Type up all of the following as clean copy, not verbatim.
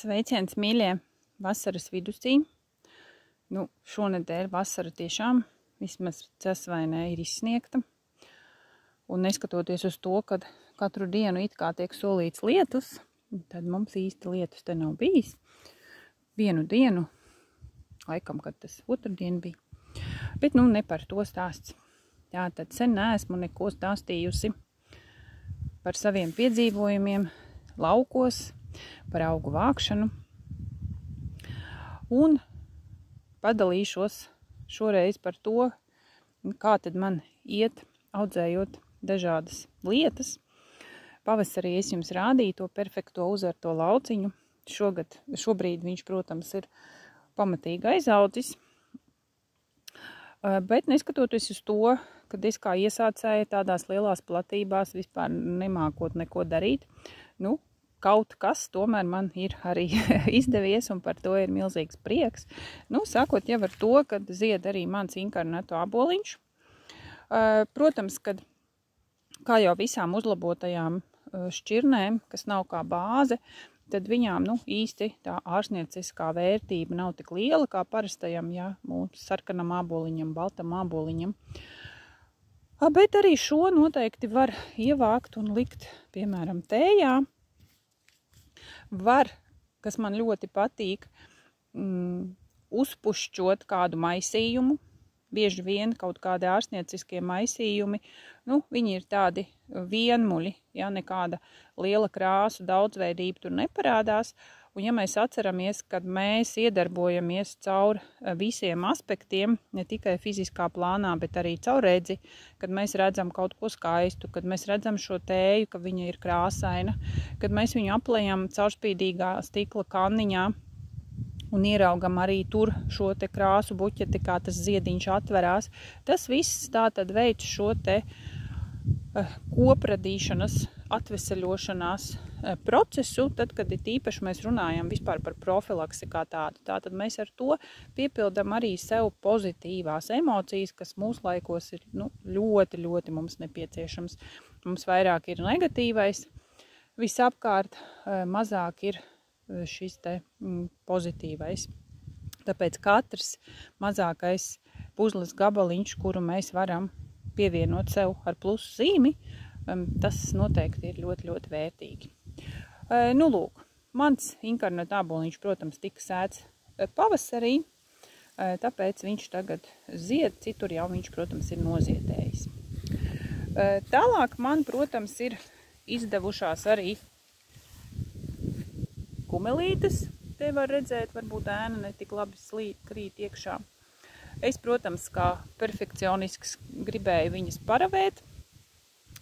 Sveiciens, mīļie, vasaras vidusī. Šonedēļ vasara tiešām vismaz ces vai ne ir izsniegta. Un neskatoties uz to, kad katru dienu it kā tiek solīts lietus, tad mums īsti lietus te nav bijis. Vienu dienu, laikam, kad tas otrdien bija. Bet ne par to stāsts. Tātad sen neesmu neko stāstījusi par saviem piedzīvojumiem laukos, par augu vākšanu. Un padalīšos šoreiz par to, kā tad man iet audzējot dažādas lietas. Pavasarī es jums rādīju to perfekto uzarto lauciņu. Šobrīd viņš, protams, ir pamatīgi aizaudzis. Bet neskatoties uz to, kad es kā iesācēju tādās lielās platībās vispār nemākot neko darīt, kaut kas tomēr man ir arī izdevies, un par to ir milzīgs prieks. Sākot jau ar to, kad zied arī mans inkarnēto āboliņš. Protams, kad kā jau visām uzlabotajām šķirnēm, kas nav kā bāze, tad viņām īsti tā ārstnieciskā vērtība nav tik liela kā parastajam, mūsu sarkanam āboliņam, baltam āboliņam. Bet arī šo noteikti var ievākt un likt, piemēram, tējā. Var, kas man ļoti patīk, uzpušķot kādu maisījumu. Bieži vien kaut kādi ārstnieciskie maisījumi, viņi ir tādi vienmuļi, nekāda liela krāsu daudzveidība tur neparādās. Un ja mēs atceramies, kad mēs iedarbojamies caur visiem aspektiem, ne tikai fiziskā plānā, bet arī caur redzi, kad mēs redzam kaut ko skaistu, kad mēs redzam šo tēju, ka viņa ir krāsaina, kad mēs viņu aplejam caurspīdīgā stikla kanniņā, un ieraugam arī tur šo te krāsu buķeti, kā tas ziediņš atverās. Tas viss tātad veids šo te kopradīšanas, atveseļošanās procesu, tad, kad ir īpaši mēs runājam vispār par profilaksi kā tādu. Tātad mēs ar to piepildam arī sev pozitīvās emocijas, kas mūsu laikos ir ļoti, ļoti mums nepieciešams. Mums vairāk ir negatīvais, visapkārt mazāk ir šis te pozitīvais. Tāpēc katrs mazākais puzles gabaliņš, kuru mēs varam pievienot sev ar plusu zīmi, tas noteikti ir ļoti, ļoti vērtīgi. Lūk, mans inkarnēta āboliņš, protams, tika sēts pavasarī, tāpēc viņš tagad zied, citur jau viņš, protams, ir noziedējis. Tālāk man, protams, ir izdevušās arī kumelītes. Te var redzēt, varbūt ēna netik labi krīt iekšā. Es, protams, kā perfekcionisks gribēju viņas paravēt.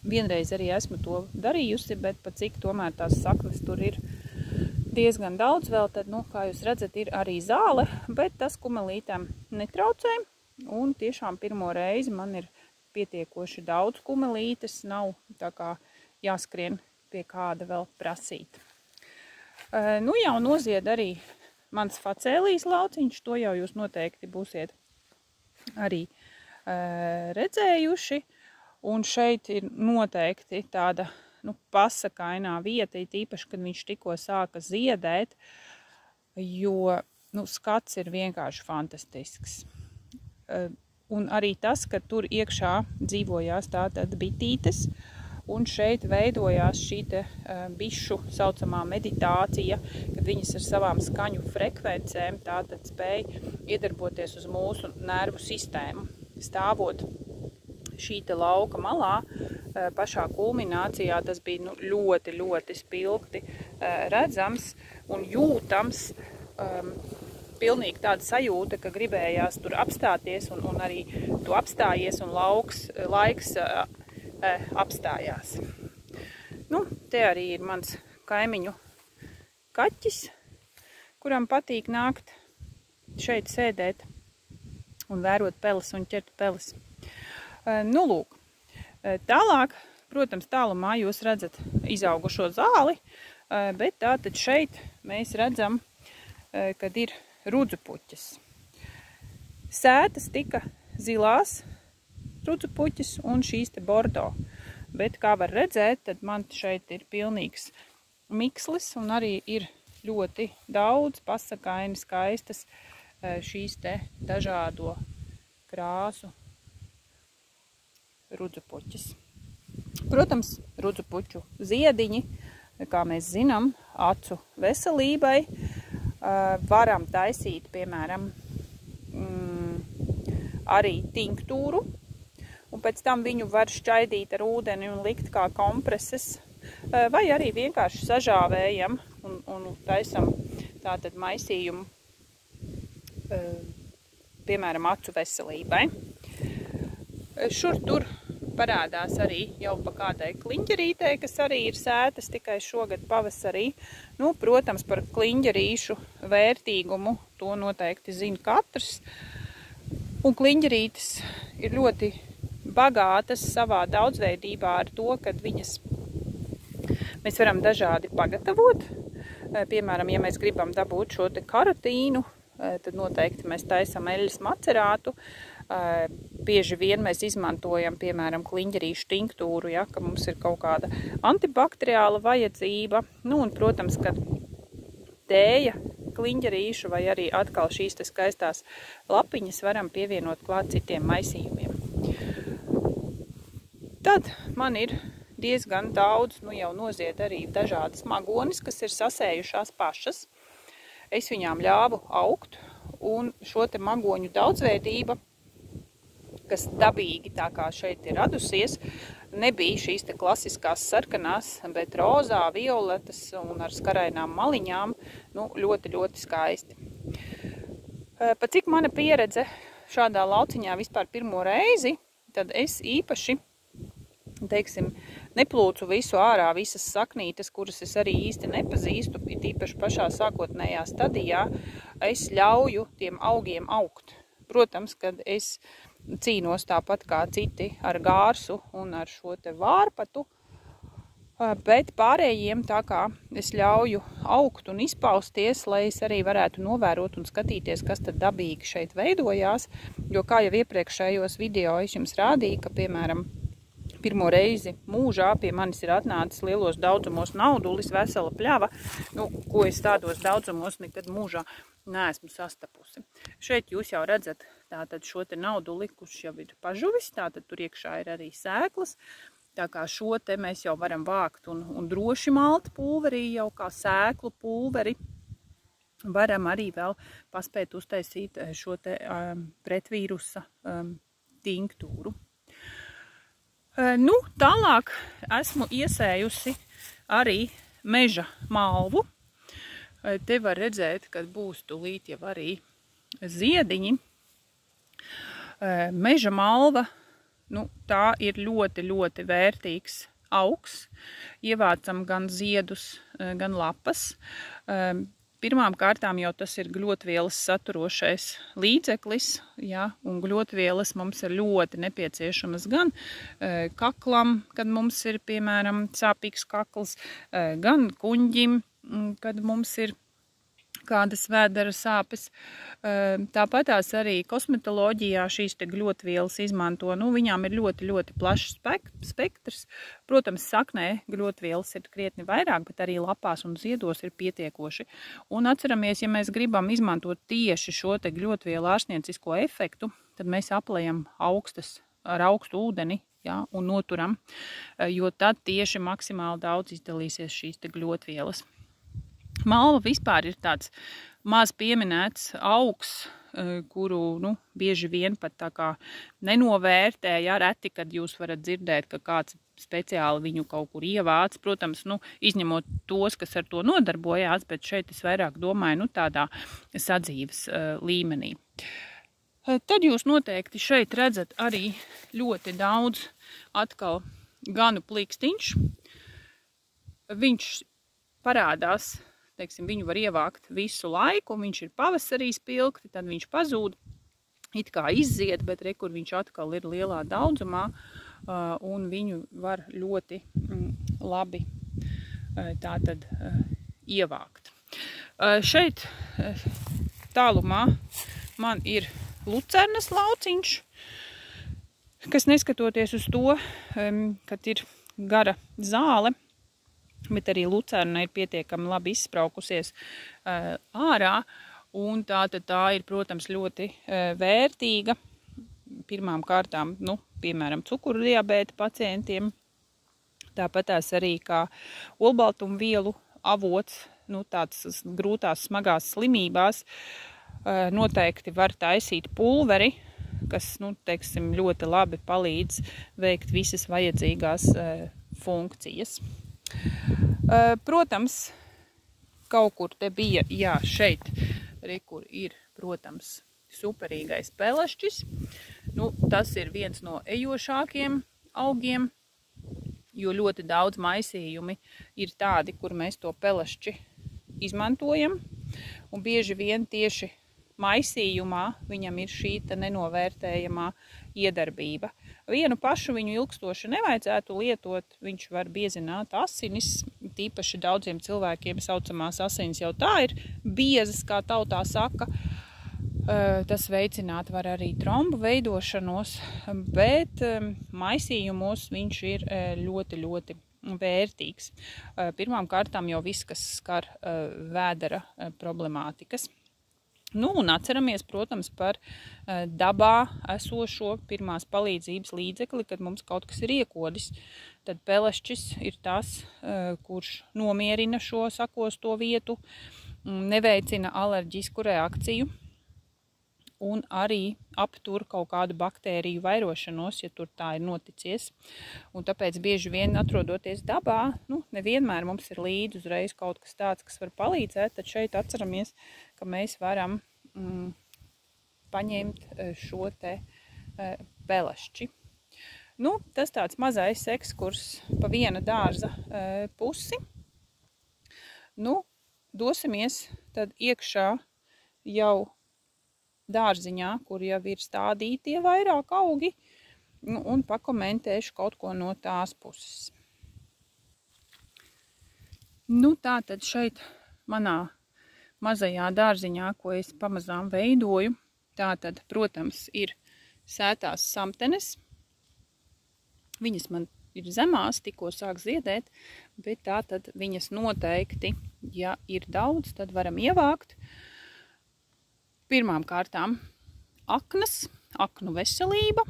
Vienreiz arī esmu to darījusi, bet pa cik tomēr tās saknes tur ir diezgan daudz vēl, tad, kā jūs redzat, ir arī zāle, bet tas kumelītēm netraucē. Un tiešām pirmo reizi man ir pietiekoši daudz kumelītes, nav tā kā jāskrien pie kāda vēl prasīt. Jau nozied arī mans facēlijas lauciņš, to jau jūs noteikti būsiet arī redzējuši. Un šeit ir noteikti tāda pasakainā vieta, tīpaši, kad viņš tikko sāka ziedēt, jo skats ir vienkārši fantastisks. Un arī tas, ka tur iekšā dzīvojās tātad bitītes, un šeit veidojās šī te bišu saucamā meditācija, kad viņas ar savām skaņu frekvencēm tātad spēja iedarboties uz mūsu nervu sistēmu. Stāvot šī te lauka malā, pašā kulminācijā tas bija ļoti, ļoti spilgti redzams un jūtams. Pilnīgi tāda sajūta, ka gribējās tur apstāties un arī tu apstājies un laiks apstājās. Te arī ir mans kaimiņu kaķis, kuram patīk nākt šeit sēdēt un vērot peles un ķert peles. Lūk, tālāk, protams, tālumā jūs redzat izaugušo zāli, bet tātad šeit mēs redzam, kad ir rudzupuķis. Sētas tika zilās rudzupuķis un šīs te bordo. Bet, kā var redzēt, tad man šeit ir pilnīgs mikslis un arī ir ļoti daudz, pasakaini, skaistas šīs te dažādo krāsu rudzupuķis. Protams, rudzupuķu ziediņi, kā mēs zinām, acu veselībai, varam taisīt, piemēram, arī tinktūru, un pēc tam viņu var šķaidīt ar ūdeni un likt kā kompreses, vai arī vienkārši sažāvējam un taisam tātad maisījumu, piemēram, acu veselībai. Šur tur parādās arī jau pa kādai kliņģerītei, kas arī ir sētas tikai šogad pavasarī. Nu, protams, par kliņģerīšu vērtīgumu to noteikti zina katrs. Un kliņģerītes ir ļoti bagātas savā daudzveidībā ar to, kad viņas mēs varam dažādi pagatavot. Piemēram, ja mēs gribam dabūt šo te karotīnu, tad noteikti mēs taisam eļļas macerātu. Bieži vien mēs izmantojam, piemēram, kliņģerīšu tinktūru, ja, ka mums ir kaut kāda antibakteriāla vajadzība. Nu, un, protams, ka tēja, kliņģerīšu vai arī atkal šīs te skaistās lapiņas varam pievienot klāt citiem maisījumiem. Tad man ir diezgan daudz, nu jau nozied arī dažādas magonis, kas ir sasējušās pašas. Es viņām ļāvu augt, un šo te magoņu daudzveidība, kas dabīgi tā kā šeit ir radusies, nebija šīs te klasiskās sarkanās, bet rozā, violetas un ar skarainām maliņām, nu, ļoti, ļoti skaisti. Pa cik mana pieredze šādā lauciņā vispār pirmo reizi, tad es īpaši, teiksim, neplūcu visu ārā, visas saknītes, kuras es arī īsti nepazīstu, īpaši pašā sākotnējā stadijā, es ļauju tiem augiem augt. Protams, kad es cīnos tāpat kā citi ar gārsu un ar šo te vārpatu, bet pārējiem tā kā es ļauju augt un izpausties, lai es arī varētu novērot un skatīties, kas tad dabīgi šeit veidojās, jo kā jau iepriekšējos video es jums rādīju, ka, piemēram, pirmo reizi mūžā pie manis ir atnācis lielos daudzumos naudulis, vesela pļava, nu, ko es tādos daudzumos nekad mūžā neesmu sastapusi. Šeit jūs jau redzat tātad šo te nauduli, kurš jau ir pažuvis, tātad tur iekšā ir arī sēklas, tā kā šo te mēs jau varam vākt un droši malt pulverī, jau kā sēklu pulveri. Varam arī vēl paspēt uztaisīt šo te pretvīrusa tinktūru. Nu, tālāk esmu iesējusi arī meža malvu. Te var redzēt, kad būs tūlīt jau arī ziediņi. Meža malva, nu, tā ir ļoti, ļoti vērtīgs augs. Ievācam gan ziedus, gan lapas. Pirmām kārtām jau tas ir gļotvielas saturošais līdzeklis, ja, un gļotvielas mums ir ļoti nepieciešamas gan kaklam, kad mums ir, piemēram, sāpīgs kakls, gan kuņģim, kad mums ir kādas vēdera sāpes. Tāpatās arī kosmetoloģijā šīs te gļotvielas izmanto. Nu, viņām ir ļoti, ļoti plašs spektrs. Protams, saknē gļotvielas ir krietni vairāk, bet arī lapās un ziedos ir pietiekoši. Un atceramies, ja mēs gribam izmantot tieši šo te gļotvielu ārstniecisko efektu, tad mēs aplejam augstas ar augstu ūdeni, ja, un noturam, jo tad tieši maksimāli daudz izdalīsies šīs te gļotvielas. Malva vispār ir tāds maz pieminēts augs, kuru, nu, bieži vien pat tā kā nenovērtē, ja, reti, kad jūs varat dzirdēt, ka kāds speciāli viņu kaut kur ievāc. Protams, nu, izņemot tos, kas ar to nodarbojās, bet šeit es vairāk domāju, nu, tādā sadzīves līmenī. Tad jūs noteikti šeit redzat arī ļoti daudz atkal ganu plikstiņš. Viņš parādās, teiksim, viņu var ievākt visu laiku, viņš ir pavasarī spilgti, tad viņš pazūd, it kā izzied, bet re, kur viņš atkal ir lielā daudzumā, un viņu var ļoti labi tātad ievākt. Šeit tālumā man ir lucernas lauciņš, kas neskatoties uz to, kad ir gara zāle, bet arī lucerna ir pietiekami labi izspraukusies ārā, un tā ir, protams, ļoti vērtīga pirmām kārtām, piemēram, cukuru diabēta pacientiem, tāpatās arī kā olbaltumvielu avots, tāds grūtās, smagās slimībās, noteikti var taisīt pulveri, kas, teiksim, ļoti labi palīdz veikt visas vajadzīgās funkcijas. Protams, kaut kur te bija, šeit, kur ir, protams, superīgais pelešķis. Tas ir viens no ejošākiem augiem, jo ļoti daudz maisījumi ir tādi, kur mēs to pelešķi izmantojam, un bieži vien tieši maisījumā viņam ir šī nenovērtējamā iedarbība. Vienu pašu viņu ilgstoši nevajadzētu lietot, viņš var biezināt asinis, tīpaši daudziem cilvēkiem saucamās asinis jau tā ir biezas, kā tautā saka. Tas veicināt var arī trombu veidošanos, bet maisījumos viņš ir ļoti, ļoti vērtīgs. Pirmām kārtām jau viss, kas skar vēdera problemātikas. Un atceramies, protams, par dabā esošo pirmās palīdzības līdzekli, kad mums kaut kas ir iekodis. Tad pelešķis ir tas, kurš nomierina šo sakosto vietu, neveicina alerģisku reakciju un arī aptur kaut kādu baktēriju vairošanos, ja tur tā ir noticies. Un tāpēc bieži vien atrodoties dabā, nevienmēr mums ir līdzi uzreiz kaut kas tāds, kas var palīdzēt, tad šeit atceramies, ka mēs varam paņemt šo te pelešķi. Tas tāds mazais ekskurs pa viena dārza pusi. Dosimies tad iekšā jau dārziņā, kur jau ir stādītie vairāk augi, un pakomentēšu kaut ko no tās puses. Tātad šeit manā mazajā dārziņā, ko es pamazām veidoju, tātad, protams, ir sētās samtenes. Viņas man ir zemās, tikko sāk ziedēt, bet tātad viņas noteikti, ja ir daudz, tad varam ievākt. Pirmām kārtām aknas, aknu veselība.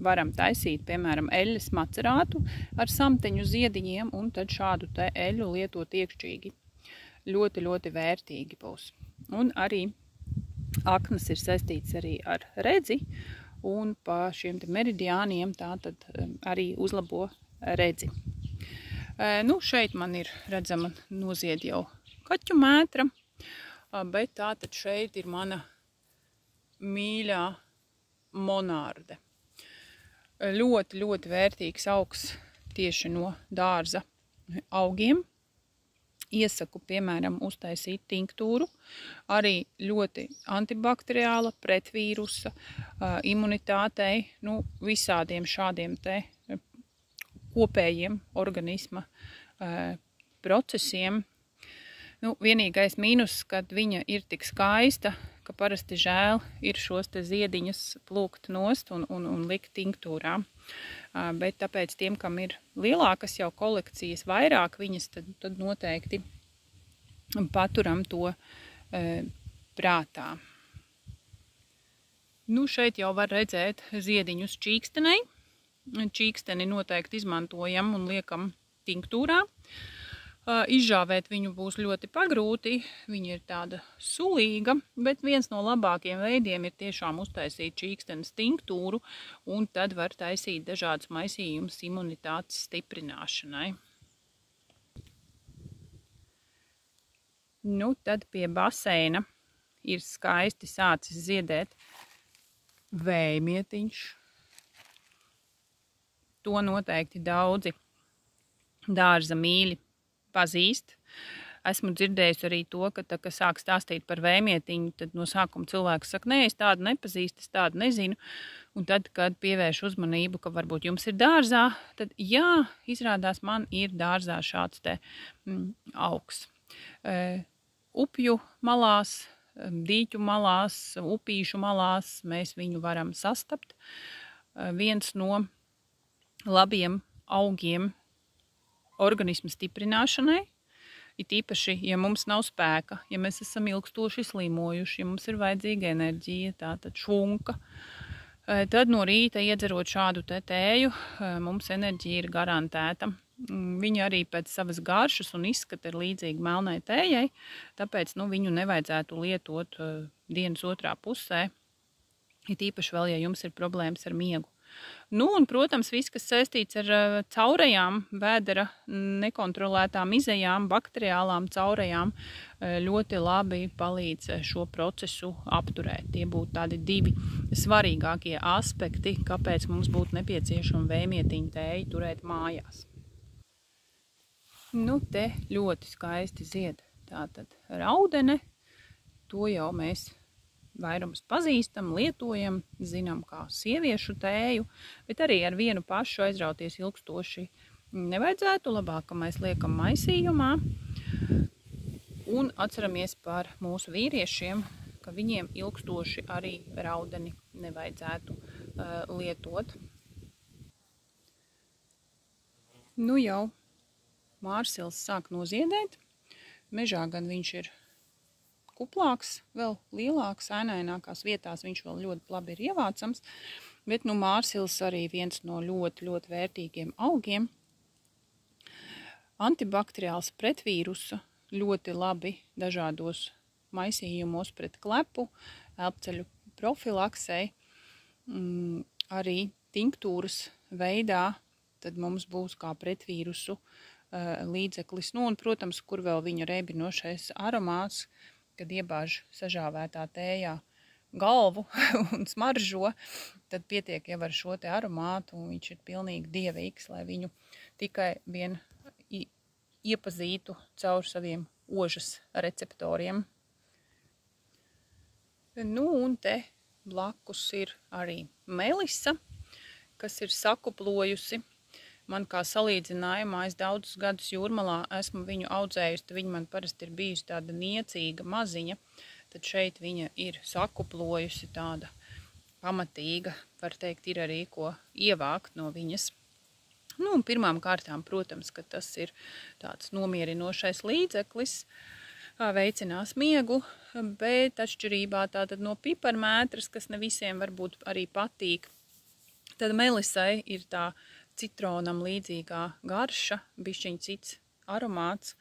Varam taisīt, piemēram, eļļas macerātu ar samteņu ziediņiem, un tad šādu te eļļu lietot iekšķīgi. Ļoti, ļoti vērtīgi būs. Un arī aknas ir saistīts arī ar redzi, un pa šiem te meridiāniem tātad arī uzlabo redzi. Šeit man ir redzama nozied jau kaķu mētra, bet tātad šeit ir mana mīļā monārde. Ļoti, ļoti vērtīgs augs tieši no dārza augiem. Iesaku, piemēram, uztaisīt tinktūru. Arī ļoti antibakteriāla, pretvīrusa, imunitātei, visādiem šādiem te kopējiem organisma procesiem. Vienīgais mīnus, kad viņa ir tik skaista, ka parasti žēl ir šos te ziediņus plūkt nost un likt tinktūrā. Bet tāpēc tiem, kam ir lielākas jau kolekcijas, vairāk viņas, tad noteikti paturam to prātā. Šeit jau var redzēt ziediņus čīkstenei. Čīksteni noteikti izmantojam un liekam tinktūrā. Izžāvēt viņu būs ļoti pagrūti, viņa ir tāda sulīga, bet viens no labākiem veidiem ir tiešām uztaisīt čīkstenes tinktūru, un tad var taisīt dažādas maisījumus imunitātes stiprināšanai. Tad pie baseina ir skaisti sācis ziedēt vējmietiņš. To noteikti daudzi dārza mīļi pazīst. Esmu dzirdējusi arī to, ka tā, kad sāk stāstīt par vējmietiņu, tad no sākuma cilvēks saka, nē, es tādu nepazīstu, es tādu nezinu. Un tad, kad pievērš uzmanību, ka varbūt jums ir dārzā, tad jā, izrādās man ir dārzā šāds te augs. Upju malās, dīķu malās, upīšu malās mēs viņu varam sastapt. Viens no labiem augiem organisma stiprināšanai, it īpaši, ja mums nav spēka, ja mēs esam ilgstoši slimojuši, ja mums ir vajadzīga enerģija, tātad švunka, tad no rīta iedzerot šādu tēju, mums enerģija ir garantēta. Viņa arī pēc savas garšas un izskata ir līdzīga melnai tējai, tāpēc viņu nevajadzētu lietot dienas otrā pusē, it īpaši vēl, ja jums ir problēmas ar miegu. Un, protams, viss, kas saistīts ar caurajām, vēdera nekontrolētām izejām, bakteriālām caurajām, ļoti labi palīdz šo procesu apturēt. Tie būtu tādi 2 svarīgākie aspekti, kāpēc mums būtu nepieciešama vējmietiņa tēja turēt mājās. Te ļoti skaisti zied tātad raudene, to jau mēs vairums pazīstam, lietojam, zinām kā sieviešu tēju, bet arī ar vienu pašu aizrauties ilgstoši nevajadzētu, labāk, ka mēs liekam maisījumā. Un atceramies par mūsu vīriešiem, ka viņiem ilgstoši arī raudeni nevajadzētu lietot. Jau mārsils sāk noziedēt, mežā gan viņš ir kuplāks, vēl lielāks, ainainākās vietās viņš vēl ļoti labi ir ievācams, bet mārsils arī viens no ļoti, ļoti vērtīgiem augiem. Antibakteriāls pretvīrusa ļoti labi dažādos maisījumos pret klepu, elpceļu profilaksei, arī tinktūras veidā, tad mums būs kā pretvīrusu līdzeklis. Un, protams, kur vēl viņa rebinošais aromāts, kad iebāž sažāvētā tējā galvu un smaržo, tad pietiek jau ar šo te aromātu, un viņš ir pilnīgi dievīgs, lai viņu tikai vien iepazītu caur saviem ožas receptoriem. Un te blakus ir arī melisa, kas ir sakuplojusi. Man kā salīdzinājumā, es daudzus gadus Jūrmalā esmu viņu audzējusi, tad viņa man parasti ir bijusi tāda niecīga maziņa, tad šeit viņa ir sakuplojusi tāda pamatīga, var teikt, ir arī ko ievākt no viņas. Un pirmām kārtām, protams, ka tas ir tāds nomierinošais līdzeklis, veicinās miegu, bet atšķirībā tātad no piparmētras, kas ne visiem varbūt arī patīk, tad melisai ir tā citronam līdzīgā garša, bišķiņ cits aromāts,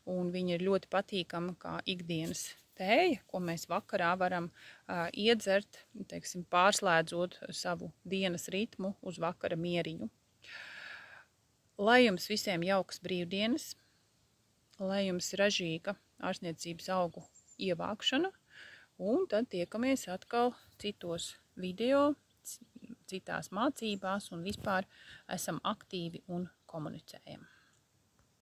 un viņa ir ļoti patīkama kā ikdienas tēja, ko mēs vakarā varam iedzert, teiksim, pārslēdzot savu dienas ritmu uz vakara mieriņu. Lai jums visiem jaukas brīvdienas, lai jums ražīga ārstniecības augu ievākšana, un tad tiekamies atkal citos video, citās mācībās un vispār esam aktīvi un komunicējam.